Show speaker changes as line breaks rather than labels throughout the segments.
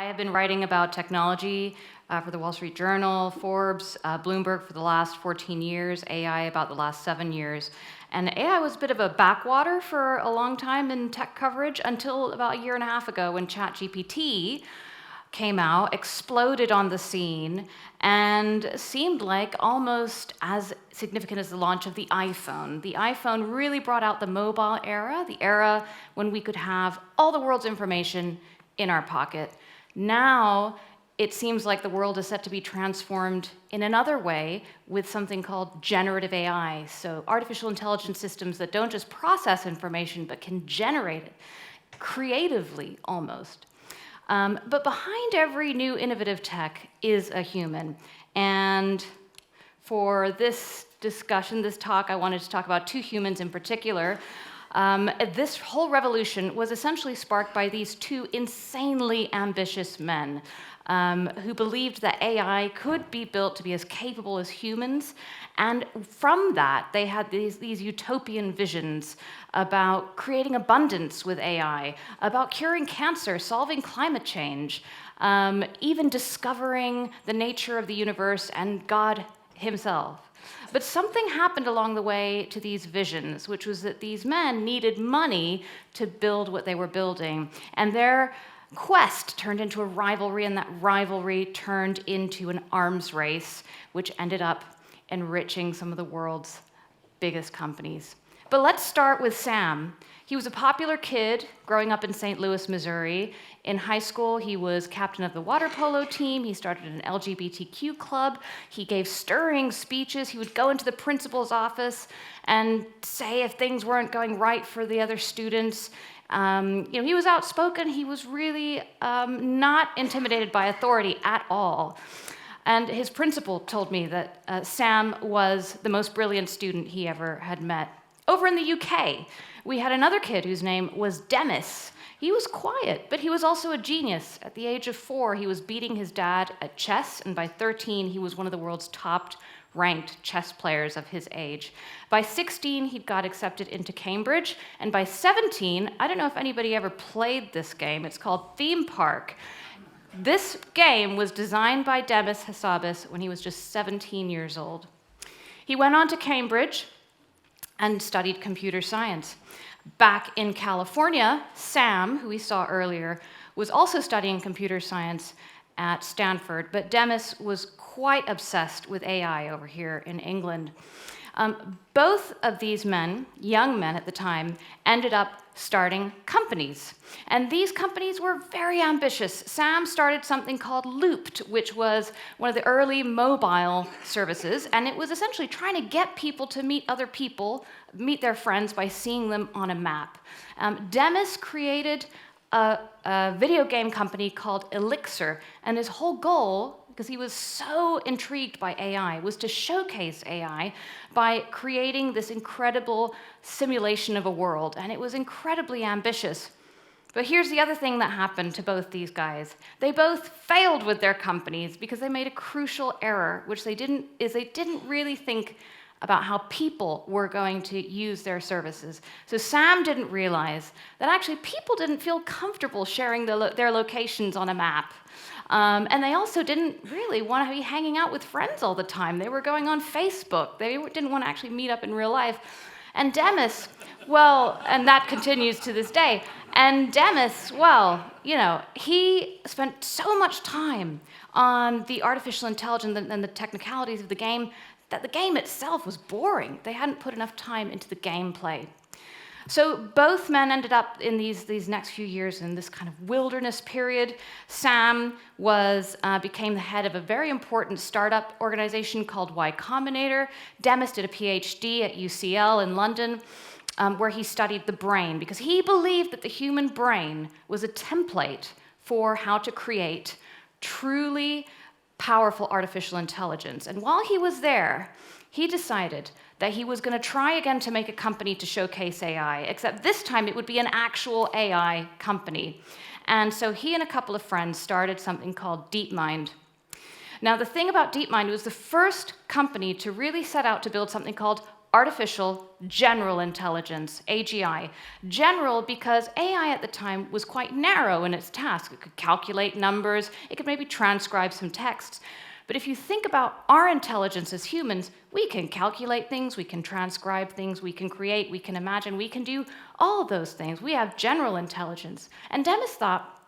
I have been writing about technology for the Wall Street Journal, Forbes, Bloomberg for the last 14 years, AI about the last 7 years. And AI was a bit of a backwater for a long time in tech coverage until about a year and a half ago when ChatGPT came out, exploded on the scene, and seemed like almost as significant as the launch of the iPhone. The iPhone really brought out the mobile era, the era when we could have all the world's information in our pocket. Now, it seems like the world is set to be transformed in another way with something called generative AI. So artificial intelligence systems that don't just process information, but can generate it creatively almost. But behind every new innovative tech is a human. And for this discussion, this talk, I wanted to talk about two humans in particular. This whole revolution was essentially sparked by these two insanely ambitious men who believed that AI could be built to be as capable as humans. And from that, they had these utopian visions about creating abundance with AI, about curing cancer, solving climate change, even discovering the nature of the universe and God himself. But something happened along the way to these visions, which was that these men needed money to build what they were building. And their quest turned into a rivalry, and that rivalry turned into an arms race, which ended up enriching some of the world's biggest companies. But let's start with Sam. He was a popular kid growing up in St. Louis, Missouri. In high school, he was captain of the water polo team. He started an LGBTQ club. He gave stirring speeches. He would go into the principal's office and say if things weren't going right for the other students. He was outspoken. He was really not intimidated by authority at all. And his principal told me that Sam was the most brilliant student he ever had met. Over in the UK, we had another kid whose name was Demis. He was quiet, but he was also a genius. At the age of 4, he was beating his dad at chess, and by 13, he was one of the world's top-ranked chess players of his age. By 16, he got accepted into Cambridge, and by 17, I don't know if anybody ever played this game. It's called Theme Park. This game was designed by Demis Hassabis when he was just 17 years old. He went on to Cambridge and studied computer science. Back in California, Sam, who we saw earlier, was also studying computer science at Stanford, but Demis was quite obsessed with AI over here in England. Both of these men, young men at the time, ended up starting companies. And these companies were very ambitious. Sam started something called Looped, which was one of the early mobile services, and it was essentially trying to get people to meet other people, meet their friends by seeing them on a map. Demis created a video game company called Elixir, and his whole goal, because he was so intrigued by AI, was to showcase AI by creating this incredible simulation of a world, and it was incredibly ambitious. But here's the other thing that happened to both these guys. They both failed with their companies because they made a crucial error, which they didn't really think about how people were going to use their services. So Sam didn't realize that actually people didn't feel comfortable sharing their locations on a map. And they also didn't really want to be hanging out with friends all the time. They were going on Facebook. They didn't want to actually meet up in real life. And Demis, well, and that continues to this day. And Demis, well, he spent so much time on the artificial intelligence and the technicalities of the game that the game itself was boring. They hadn't put enough time into the gameplay. So both men ended up in these next few years in this kind of wilderness period. Sam became the head of a very important startup organization called Y Combinator. Demis did a PhD at UCL in London, where he studied the brain, because he believed that the human brain was a template for how to create truly powerful artificial intelligence. And while he was there, he decided that he was going to try again to make a company to showcase AI, except this time it would be an actual AI company. And so he and a couple of friends started something called DeepMind. Now, the thing about DeepMind, it was the first company to really set out to build something called artificial general intelligence, AGI. General because AI at the time was quite narrow in its task. It could calculate numbers, it could maybe transcribe some texts. But if you think about our intelligence as humans, we can calculate things, we can transcribe things, we can create, we can imagine, we can do all of those things. We have general intelligence. And Demis thought,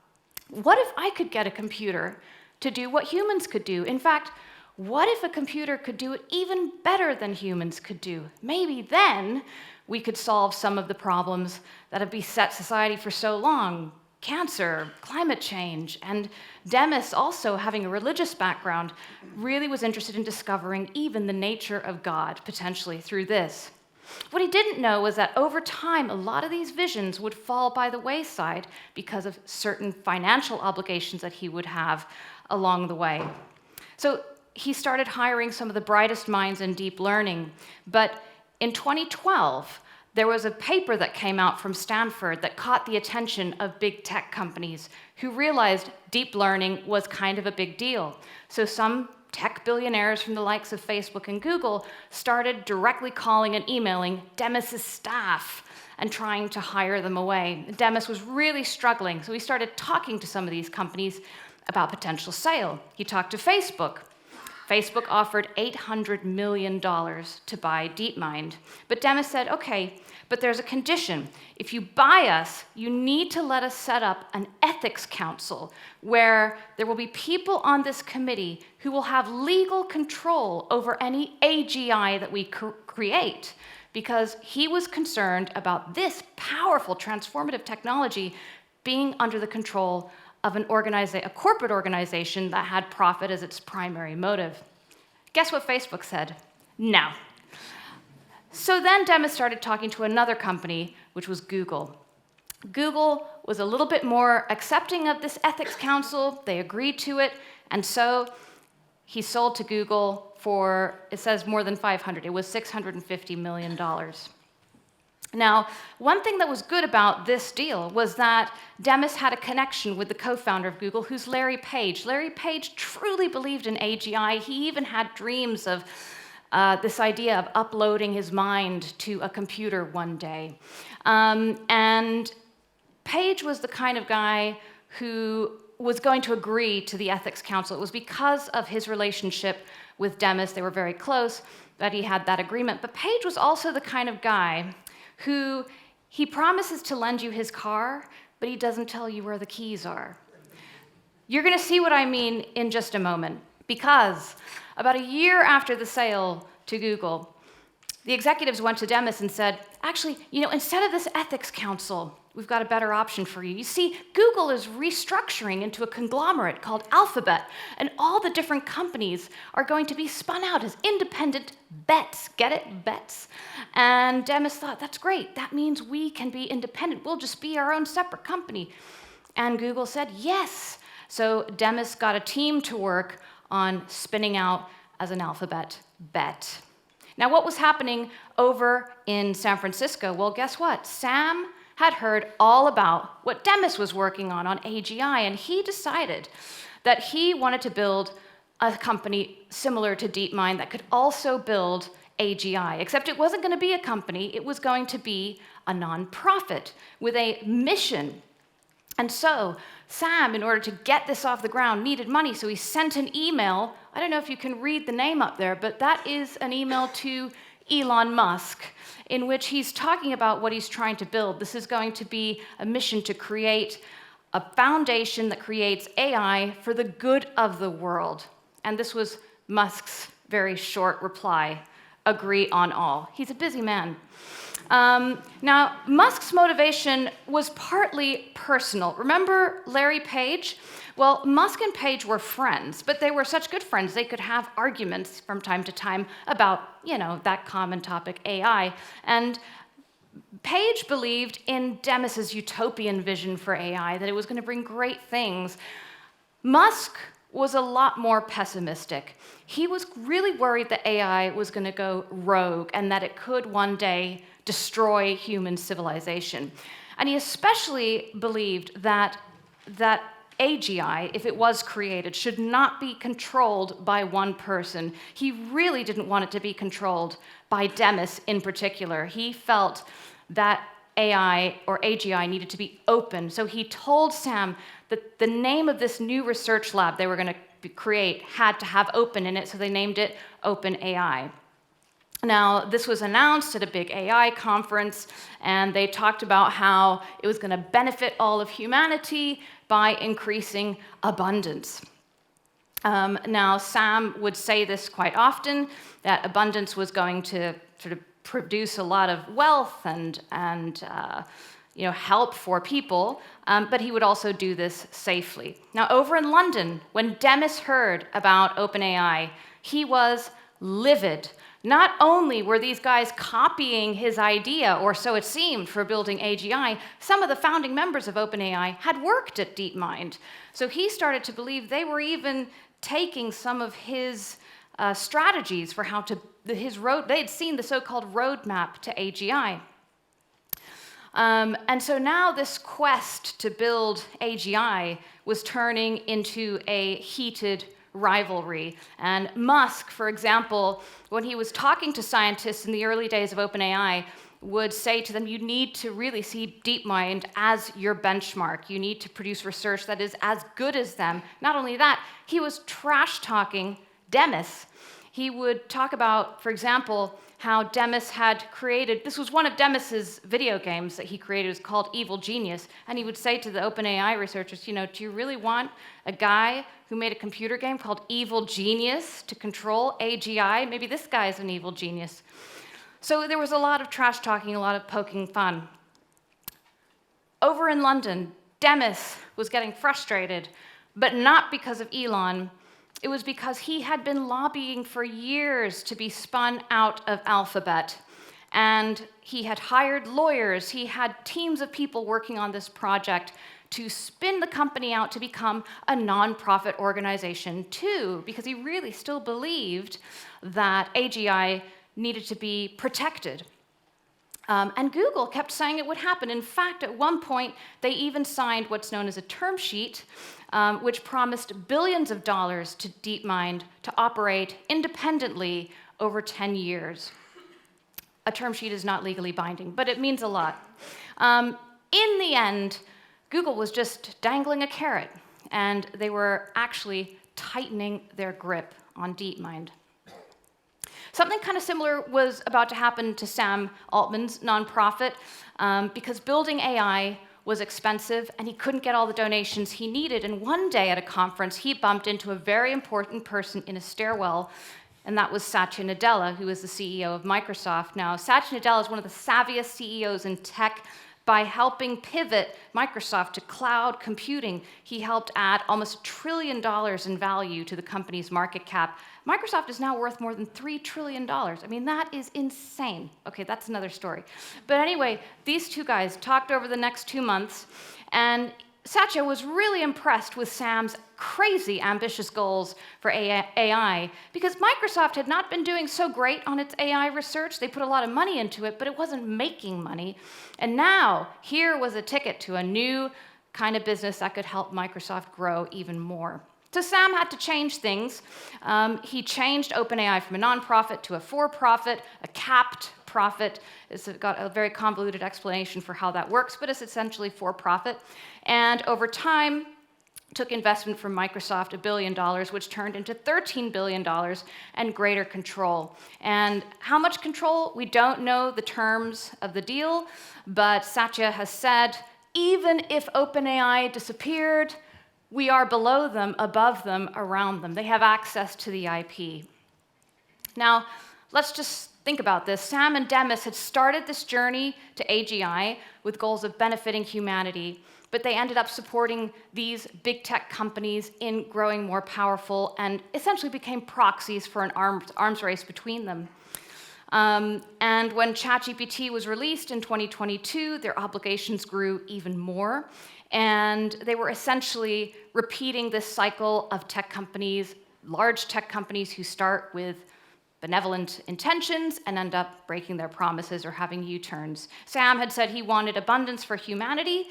what if I could get a computer to do what humans could do? In fact, what if a computer could do it even better than humans could do? Maybe then we could solve some of the problems that have beset society for so long. Cancer, climate change, and Demis, also having a religious background, really was interested in discovering even the nature of God, potentially through this. What he didn't know was that over time, a lot of these visions would fall by the wayside because of certain financial obligations that he would have along the way. So he started hiring some of the brightest minds in deep learning, but in 2012, there was a paper that came out from Stanford that caught the attention of big tech companies who realized deep learning was kind of a big deal. So some tech billionaires from the likes of Facebook and Google started directly calling and emailing Demis's staff and trying to hire them away. Demis was really struggling, so he started talking to some of these companies about potential sale. He talked to Facebook. Facebook offered $800 million to buy DeepMind. But Demis said, okay, but there's a condition. If you buy us, you need to let us set up an ethics council where there will be people on this committee who will have legal control over any AGI that we create, because he was concerned about this powerful transformative technology being under the control of a corporate organization that had profit as its primary motive. Guess what Facebook said? No. So then Demis started talking to another company, which was Google. Google was a little bit more accepting of this ethics council. They agreed to it, and so he sold to Google for, it says more than 500. It was $650 million. Now, one thing that was good about this deal was that Demis had a connection with the co-founder of Google, who's Larry Page. Larry Page truly believed in AGI. He even had dreams of this idea of uploading his mind to a computer one day. And Page was the kind of guy who was going to agree to the ethics council. It was because of his relationship with Demis, they were very close, that he had that agreement. But Page was also the kind of guy who he promises to lend you his car, but he doesn't tell you where the keys are. You're going to see what I mean in just a moment, because about a year after the sale to Google, the executives went to Demis and said, actually, instead of this ethics council, we've got a better option for you. You see, Google is restructuring into a conglomerate called Alphabet, and all the different companies are going to be spun out as independent bets. Get it? Bets. And Demis thought, that's great. That means we can be independent. We'll just be our own separate company. And Google said, yes. So Demis got a team to work on spinning out as an Alphabet bet. Now, what was happening over in San Francisco? Well, guess what? Sam had heard all about what Demis was working on AGI, and he decided that he wanted to build a company similar to DeepMind that could also build AGI, except it wasn't going to be a company, it was going to be a nonprofit with a mission. And so Sam, in order to get this off the ground, needed money, so he sent an email. I don't know if you can read the name up there, but that is an email to Elon Musk, in which he's talking about what he's trying to build. This is going to be a mission to create a foundation that creates AI for the good of the world. And this was Musk's very short reply: agree on all. He's a busy man. Now, Musk's motivation was partly personal. Remember Larry Page? Well, Musk and Page were friends, but they were such good friends they could have arguments from time to time about, that common topic, AI. And Page believed in Demis's utopian vision for AI, that it was going to bring great things. Musk was a lot more pessimistic. He was really worried that AI was going to go rogue and that it could one day destroy human civilization. And he especially believed that AGI, if it was created, should not be controlled by one person. He really didn't want it to be controlled by Demis in particular. He felt that AI or AGI needed to be open. So he told Sam that the name of this new research lab they were going to create had to have open in it, so they named it Open AI. Now, this was announced at a big AI conference, and they talked about how it was going to benefit all of humanity by increasing abundance. Now, Sam would say this quite often, that abundance was going to sort of produce a lot of wealth and help for people, but he would also do this safely. Now, over in London, when Demis heard about OpenAI, he was livid. Not only were these guys copying his idea, or so it seemed, for building AGI, some of the founding members of OpenAI had worked at DeepMind. So he started to believe they were even taking some of his strategies for how to, they had seen the so-called roadmap to AGI. And so now this quest to build AGI was turning into a heated rivalry. And Musk, for example, when he was talking to scientists in the early days of OpenAI, would say to them, you need to really see DeepMind as your benchmark. You need to produce research that is as good as them. Not only that, he was trash-talking Demis. He would talk about, for example, how Demis had created, this was one of Demis's video games that he created, it was called Evil Genius, and he would say to the OpenAI researchers, do you really want a guy who made a computer game called Evil Genius to control AGI? Maybe this guy's an evil genius. So there was a lot of trash talking, a lot of poking fun. Over in London, Demis was getting frustrated, but not because of Elon. It was because he had been lobbying for years to be spun out of Alphabet. And he had hired lawyers, he had teams of people working on this project to spin the company out to become a nonprofit organization too, because he really still believed that AGI needed to be protected. And Google kept saying it would happen. In fact, at one point, they even signed what's known as a term sheet, which promised billions of dollars to DeepMind to operate independently over 10 years. A term sheet is not legally binding, but it means a lot. In the end, Google was just dangling a carrot, and they were actually tightening their grip on DeepMind. Something kind of similar was about to happen to Sam Altman's nonprofit, because building AI was expensive and he couldn't get all the donations he needed. And one day at a conference, he bumped into a very important person in a stairwell, and that was Satya Nadella, who is the CEO of Microsoft. Now, Satya Nadella is one of the savviest CEOs in tech. By helping pivot Microsoft to cloud computing, he helped add almost $1 trillion in value to the company's market cap. Microsoft is now worth more than $3 trillion. I mean, that is insane. Okay, that's another story. But anyway, these two guys talked over the next 2 months, and Satya was really impressed with Sam's crazy ambitious goals for AI, because Microsoft had not been doing so great on its AI research. They put a lot of money into it, but it wasn't making money. And now, here was a ticket to a new kind of business that could help Microsoft grow even more. So Sam had to change things. He changed OpenAI from a nonprofit to a for-profit, a capped profit. It's got a very convoluted explanation for how that works, but it's essentially for-profit. And over time, took investment from Microsoft, $1 billion, which turned into $13 billion, and greater control. And how much control? We don't know the terms of the deal, but Satya has said, even if OpenAI disappeared, we are below them, above them, around them. They have access to the IP. Now, let's just think about this. Sam and Demis had started this journey to AGI with goals of benefiting humanity, but they ended up supporting these big tech companies in growing more powerful and essentially became proxies for an arms race between them. And when ChatGPT was released in 2022, their obligations grew even more. And they were essentially repeating this cycle of tech companies, large tech companies who start with benevolent intentions and end up breaking their promises or having U-turns. Sam had said he wanted abundance for humanity.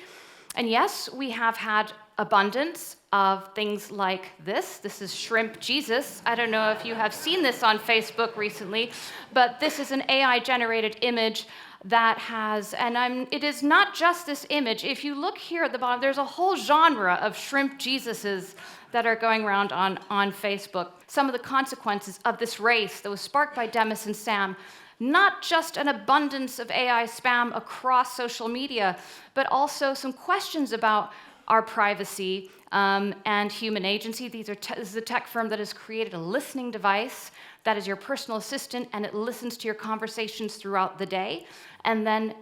And yes, we have had abundance of things like this. This is Shrimp Jesus. I don't know if you have seen this on Facebook recently, but this is an AI-generated image that has, and it is not just this image. If you look here at the bottom, there's a whole genre of Shrimp Jesuses that are going around on Facebook. Some of the consequences of this race that was sparked by Demis and Sam, not just an abundance of AI spam across social media, but also some questions about our privacy and human agency. This is a tech firm that has created a listening device that is your personal assistant, and it listens to your conversations throughout the day, and then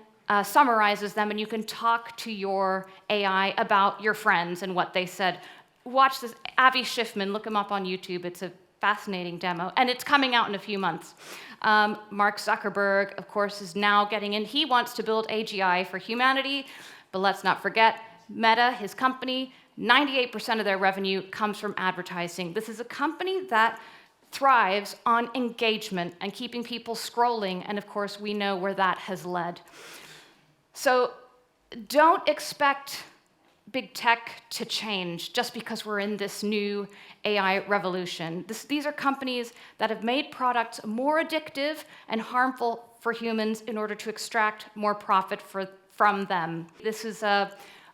summarizes them, and you can talk to your AI about your friends and what they said. Watch this, Avi Schiffman, look him up on YouTube. It's a fascinating demo, and it's coming out in a few months. Mark Zuckerberg, of course, is now getting in. He wants to build AGI for humanity, but let's not forget, Meta, his company, 98% of their revenue comes from advertising. This is a company that thrives on engagement and keeping people scrolling, and of course, we know where that has led. So don't expect big tech to change just because we're in this new AI revolution. These are companies that have made products more addictive and harmful for humans in order to extract more profit from them. This is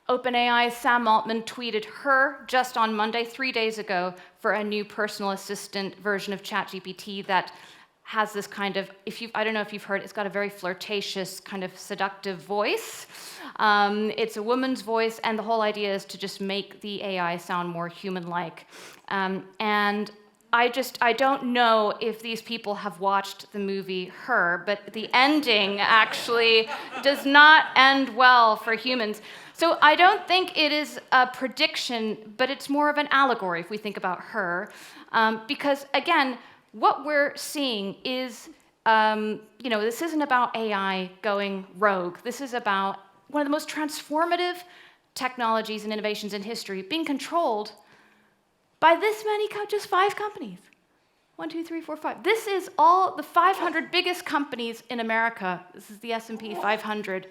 Open AI. Sam Altman tweeted her just on Monday, 3 days ago, for a new personal assistant version of ChatGPT that has this kind of, I don't know if you've heard, it's got a very flirtatious, kind of seductive voice. It's a woman's voice, and the whole idea is to just make the AI sound more human-like. And I don't know if these people have watched the movie Her, but the ending actually does not end well for humans. So I don't think it is a prediction, but it's more of an allegory if we think about Her. Because again, what we're seeing is, this isn't about AI going rogue. This is about one of the most transformative technologies and innovations in history being controlled by this many, just 5 companies. 1, 2, 3, 4, 5. This is all the 500 biggest companies in America. This is the S&P 500.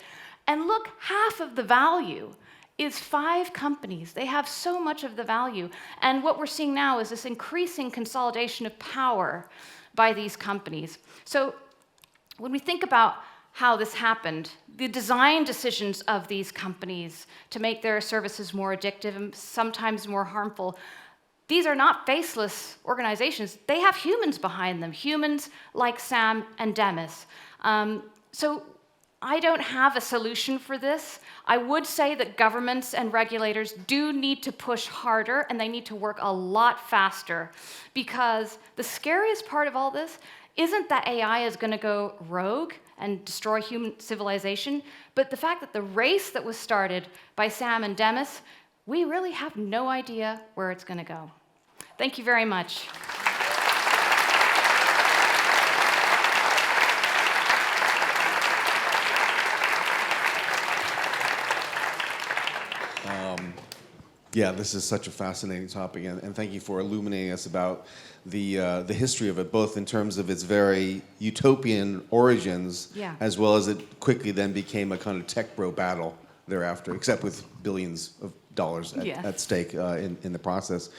And look, half of the value is 5 companies. They have so much of the value. And what we're seeing now is this increasing consolidation of power by these companies. So when we think about how this happened, the design decisions of these companies to make their services more addictive and sometimes more harmful, these are not faceless organizations. They have humans behind them, humans like Sam and Demis. So I don't have a solution for this. I would say that governments and regulators do need to push harder, and they need to work a lot faster, because the scariest part of all this isn't that AI is going to go rogue and destroy human civilization, but the fact that the race that was started by Sam and Demis, we really have no idea where it's going to go. Thank you very much.
Yeah, this is such a fascinating topic, and thank you for illuminating us about the history of it, both in terms of its very utopian origins, as well as it quickly then became a kind of tech bro battle thereafter, except with billions of dollars at stake in the process.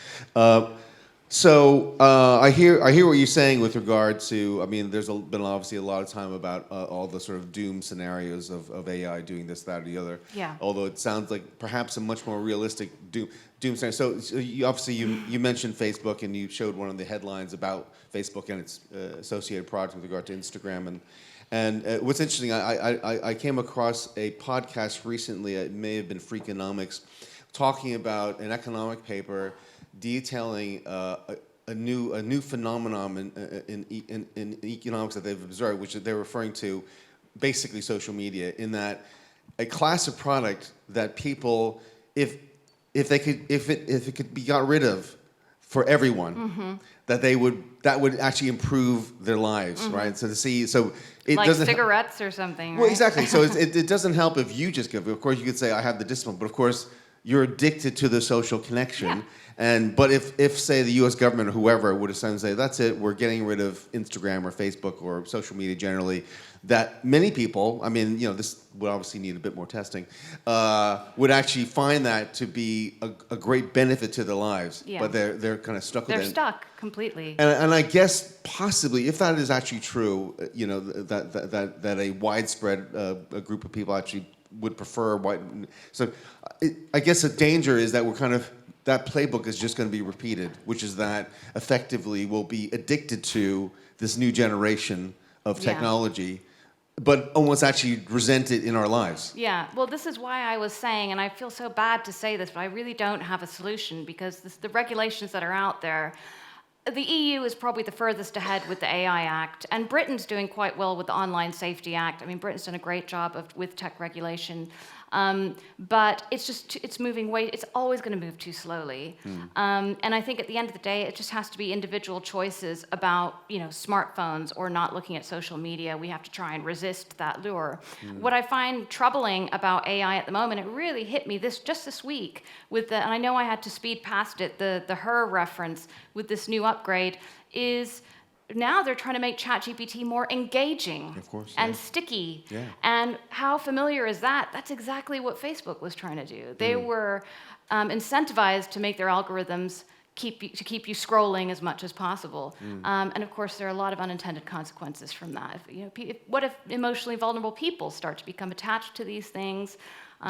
So I hear what you're saying with regard to, I mean, there's been obviously a lot of time about all the sort of doom scenarios of AI doing this, that, or the other.
Yeah.
Although it sounds like perhaps a much more realistic doom scenario. So you mentioned Facebook, and you showed one of the headlines about Facebook and its associated products with regard to Instagram. And what's interesting, I came across a podcast recently, it may have been Freakonomics, talking about an economic paper detailing a new phenomenon in economics that they've observed, which they're referring to basically social media, in that a class of product that people, if it could be got rid of for everyone, that would actually improve their lives, right? So it
like
doesn't
cigarettes or something.
Well,
right?
exactly. So it doesn't help if you just give. Of course, you could say I have the discipline, but of course, you're addicted to the social connection. But if say the U.S. government or whoever would essentially say, that's it, we're getting rid of Instagram or Facebook or social media generally, that many people, I mean, this would obviously need a bit more testing, would actually find that to be a great benefit to their lives.
Yeah.
But they're kind of stuck with it.
They're stuck completely.
And I guess possibly, if that is actually true, that a widespread a group of people actually would prefer white. So I guess the danger is that that playbook is just going to be repeated, which is that effectively we'll be addicted to this new generation of technology, but almost actually resent it in our lives.
Yeah, well, this is why I was saying, and I feel so bad to say this, but I really don't have a solution, because the regulations that are out there, the EU is probably the furthest ahead with the AI Act, and Britain's doing quite well with the Online Safety Act. I mean, Britain's done a great job with tech regulation, but it's moving it's always going to move too slowly. And I think at the end of the day, it just has to be individual choices about, smartphones or not looking at social media. We have to try and resist that lure. What I find troubling about AI at the moment, it really hit me just this week and I know I had to speed past it, the her reference with this new upgrade is now they're trying to make ChatGPT more engaging and sticky.
Yeah.
And how familiar is that? That's exactly what Facebook was trying to do. They were incentivized to make their algorithms keep you scrolling as much as possible. And of course, there are a lot of unintended consequences from that. What if emotionally vulnerable people start to become attached to these things? They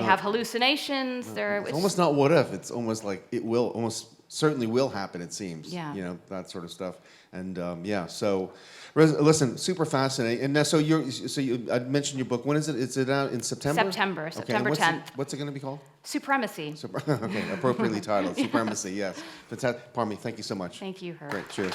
have hallucinations.
It's almost not what if. It's almost like it will certainly will happen, it seems.
Yeah.
That sort of stuff. And so listen, super fascinating. And now, I mentioned your book. When is it? Is it out in September?
September 10th.
What's it going to be called?
Supremacy.
Okay, appropriately titled. Supremacy, yes. Fantastic. Parmy, thank you so much.
Thank you, Herb.
Great, cheers.